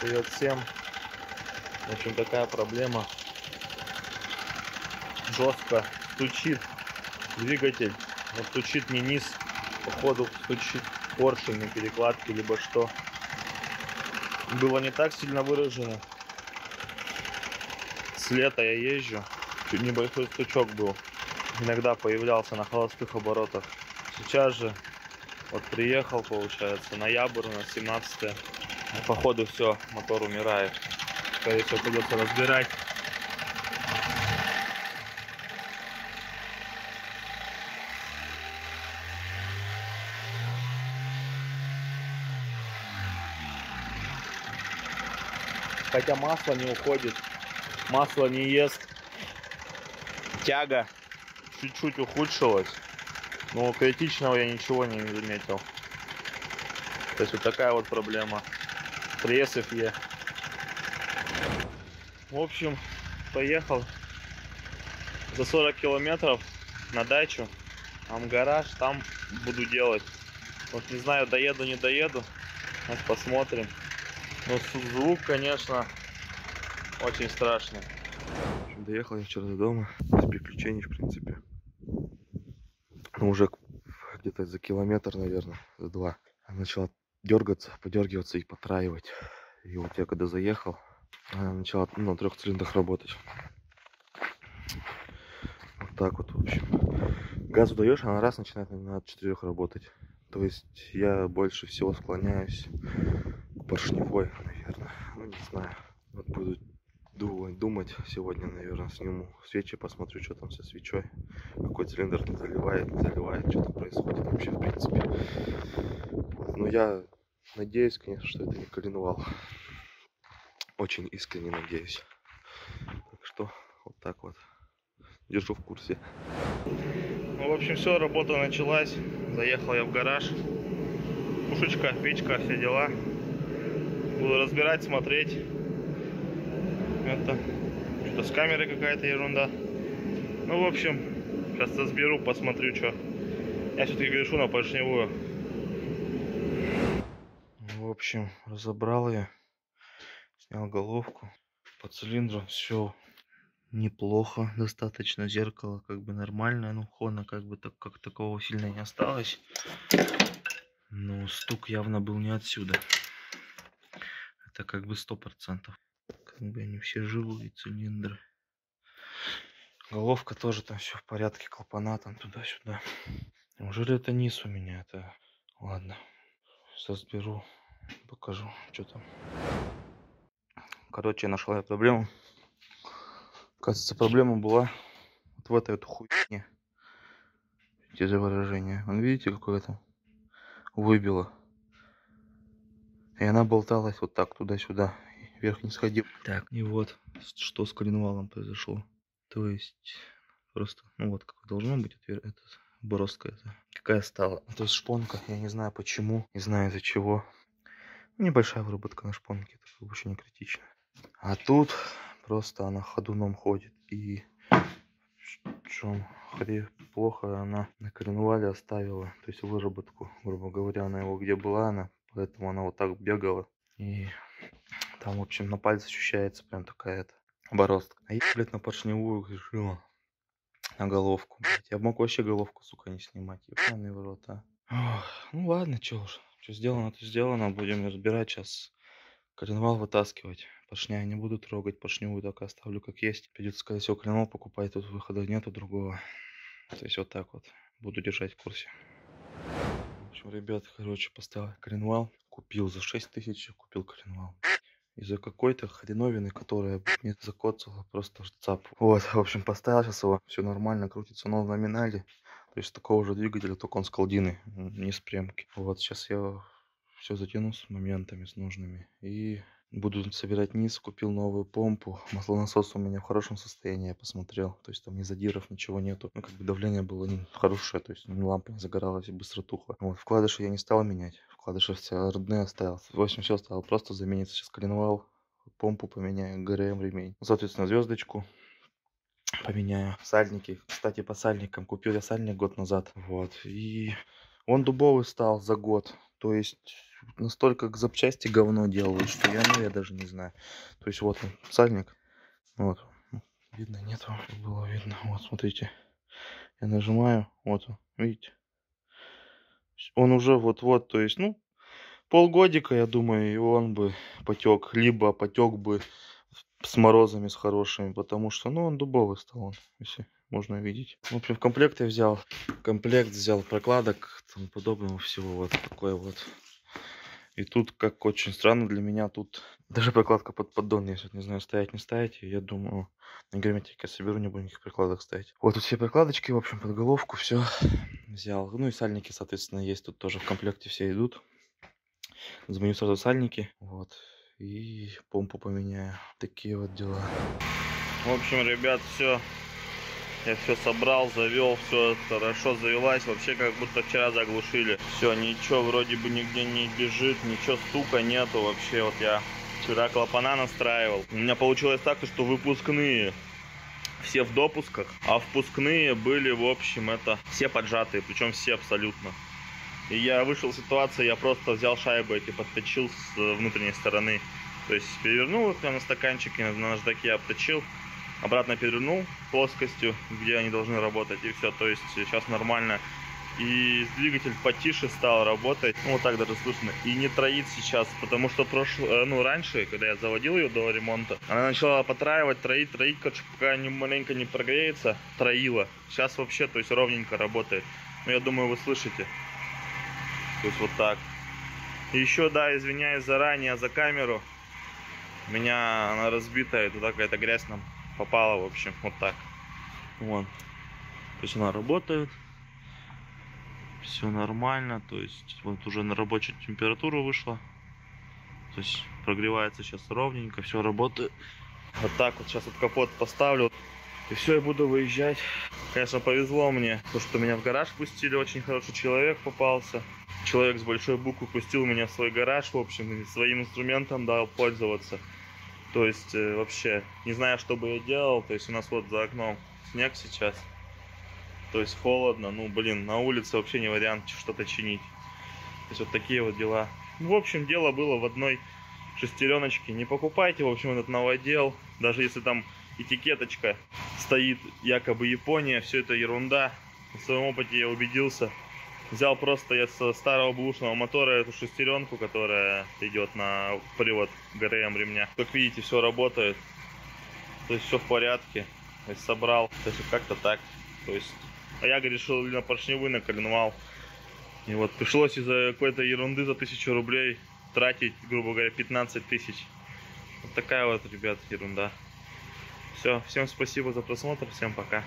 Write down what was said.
Привет всем. В общем, такая проблема. Жестко стучит двигатель. Вот стучит не низ, походу стучит поршень на перекладке, либо что. Было не так сильно выражено. С лета я езжу. Чуть небольшой стучок был. Иногда появлялся на холостых оборотах. Сейчас же вот приехал, получается, ноябрь у нас 17-е. Походу все, мотор умирает. Скорее всего, придется разбирать. Хотя масло не уходит, масло не ест, тяга чуть-чуть ухудшилась, но критичного я ничего не заметил. То есть вот такая вот проблема. Пресс Е. В общем, поехал за 40 километров на дачу, там гараж, там буду делать. Вот не знаю, доеду, не доеду, сейчас посмотрим. Но звук, конечно, очень страшный. В общем, доехал я вчера до дома, без приключений, в принципе. Ну, уже где-то за километр, наверное, за 2. Она начала дергаться, подергиваться и потраивать. И вот я когда заехал, она начала на 3 цилиндрах работать. Вот так вот, в общем. Газу даешь, она раз начинает на 4 работать. То есть я больше всего склоняюсь к поршневой, наверное. Ну, не знаю. Вот буду думать сегодня, наверное, сниму свечи, посмотрю, что там со свечой. Какой цилиндр заливает, не заливает, что там происходит вообще, в принципе. Вот. Но я надеюсь, конечно, что это не коленвал. Очень искренне надеюсь. Так что вот так вот. Держу в курсе. Ну, в общем, все, работа началась. Заехал я в гараж. Пушечка, печка, все дела. Буду разбирать, смотреть. Это что-то с камерой какая-то ерунда. Ну, в общем, сейчас разберу, посмотрю, что. Я все-таки грешу на поршневую. В общем, разобрал я. Снял головку. По цилиндру все неплохо. Достаточно. Зеркало как бы нормальное. Ну, хона как бы так, как такого сильно не осталось. Но стук явно был не отсюда. Это как бы 100%. Как бы они все живые цилиндры. Головка тоже там все в порядке. Клапана там туда-сюда. Неужели это низ у меня? Это... Ладно. Сейчас разберу. Покажу, что там. Короче, я нашел проблему. Кажется, проблема была вот в этой вот хуйне. Те же выражения. Вон, видите, какое-то выбило. И она болталась вот так туда-сюда. Вверх не сходил. Так, и вот, что с коленвалом произошло. То есть, просто, ну вот, как должно быть, это бороздка эта. Какая стала. То есть шпонка, я не знаю почему, не знаю из-за чего. Небольшая выработка на шпонке, это вообще не критично. А тут просто она ходуном ходит. И чем плохо она на коленвале оставила. То есть выработку, грубо говоря, она его где была, она, поэтому она вот так бегала. И там, в общем, на пальце ощущается прям такая-то бороздка. А я, блядь, на поршневую решила. На головку, блядь. Я мог вообще головку, сука, не снимать. Ебаный в рот, а. Ох, ну ладно, чё уж. Что сделано, то сделано. Будем разбирать сейчас. Коленвал вытаскивать. Поршня я не буду трогать. Поршневую так оставлю как есть. Придется, скорее всего, коленвал покупать. Тут выхода нету другого. То есть вот так вот. Буду держать в курсе. В общем, ребят, короче, поставил коленвал. Купил за 6 тысяч. Купил коленвал. Из-за какой-то хреновины, которая мне закоцала просто цап. Вот, в общем, поставил сейчас его. Все нормально, крутится, но в номинале. То есть такого же двигателя, только он с колдины, не с премки. Вот, сейчас я все затяну с моментами, с нужными. И буду собирать низ. Купил новую помпу. Маслонасос у меня в хорошем состоянии, я посмотрел. То есть там ни задиров, ничего нету. Ну, как бы давление было хорошее. То есть лампа не загоралась и быстро тухла. Вот, вкладыши я не стал менять. Вкладыши все родные оставил. В общем, все оставил. Просто заменится сейчас коленвал. Помпу поменяю, ГРМ ремень. Соответственно, звездочку поменяю. Сальники. Кстати, по сальникам. Купил я сальник год назад. Вот. И он дубовый стал за год. То есть настолько к запчасти говно делают, что я даже не знаю. То есть вот он, сальник. Вот. Видно, нету, было видно. Вот, смотрите. Я нажимаю, вот он, видите. Он уже вот-вот, то есть, ну, полгодика, я думаю, и он бы потек. Либо потек бы с морозами, с хорошими, потому что, ну, он дубовый стал, он, если можно видеть. В общем, в комплект я взял. Комплект взял прокладок, тому подобного всего, вот такой вот. И тут, как очень странно для меня, тут даже прокладка под поддон есть. Вот не знаю, ставить, не ставить. И я думаю, на герметике соберу, не буду никаких прокладок ставить. Вот тут все прокладочки, в общем, под головку, все взял. Ну и сальники, соответственно, есть. Тут тоже в комплекте все идут. Заменю сразу сальники. Вот. И помпу поменяю. Такие вот дела. В общем, ребят, все. Я все собрал, завел, все хорошо завелась. Вообще, как будто вчера заглушили. Все, ничего вроде бы нигде не бежит, ничего стука нету. Вообще, вот я вчера клапана настраивал. У меня получилось так, что выпускные все в допусках, а впускные были, в общем, это все поджатые, причем все абсолютно. И я вышел из ситуации, я просто взял шайбы эти, подточил с внутренней стороны. То есть перевернул их на стаканчике, на наждаке обточил. Обратно перевернул плоскостью, где они должны работать, и все. То есть сейчас нормально. И двигатель потише стал работать. Ну, вот так даже слышно. И не троит сейчас, потому что раньше, когда я заводил ее до ремонта, она начала потраивать, троить, короче, пока маленько не прогреется, троила. Сейчас вообще, то есть ровненько работает. Но я думаю, вы слышите. То есть вот так. И еще, да, извиняюсь заранее за камеру. У меня она разбитая, туда какая-то грязь нам попала, в общем, вот так. Вон. То есть она работает. Все нормально. То есть вот уже на рабочую температуру вышла. То есть прогревается сейчас ровненько, все работает. Вот так вот сейчас вот капот поставлю. И все, я буду выезжать. Конечно, повезло мне, то, что меня в гараж пустили. Очень хороший человек попался. Человек с большой буквы пустил меня в свой гараж, в общем, и своим инструментом дал пользоваться. То есть вообще не знаю, что бы я делал. То есть у нас вот за окном снег сейчас. То есть холодно. Ну, блин, на улице вообще не вариант что-то чинить. То есть вот такие вот дела. В общем, дело было в одной шестереночке. Не покупайте, в общем, этот новодел. Даже если там этикеточка стоит якобы Япония, все это ерунда. На своем опыте я убедился. Взял просто я со старого бэушного мотора эту шестеренку, которая идет на привод ГРМ ремня. Как видите, все работает. То есть все в порядке. То есть собрал. То есть как-то так. То есть, а я решил на поршневой, на коленвал. И вот пришлось из-за какой-то ерунды за 1000 рублей тратить, грубо говоря, 15 тысяч. Вот такая вот, ребят, ерунда. Все, всем спасибо за просмотр, всем пока.